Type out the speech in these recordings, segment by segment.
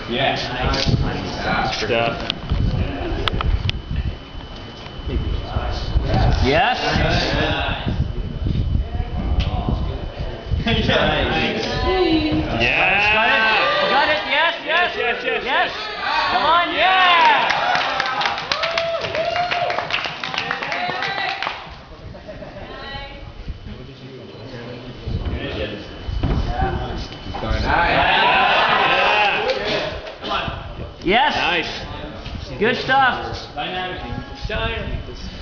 Yes. Stuff. Yes. Yeah. Got it. Yes. Yes. Yes. Yes. Come on. Yeah. Yes. Nice. Good stuff.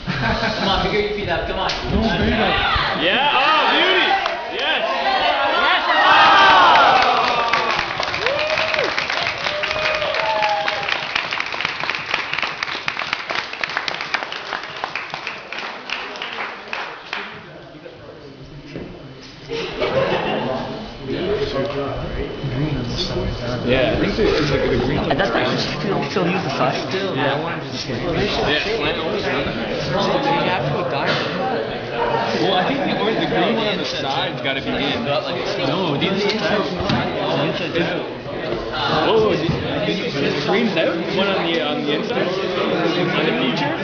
Come on, figure your feet up. Come on. Yeah. Oh, beauty. Yes. Yes. Yeah, I think it's like the green. And that's actually still use the side. Yeah, I wanted to Yeah. Well, I think the green one on the side's got to be in. No, these are inside. Oh, the green's out. One on the inside. On the feature.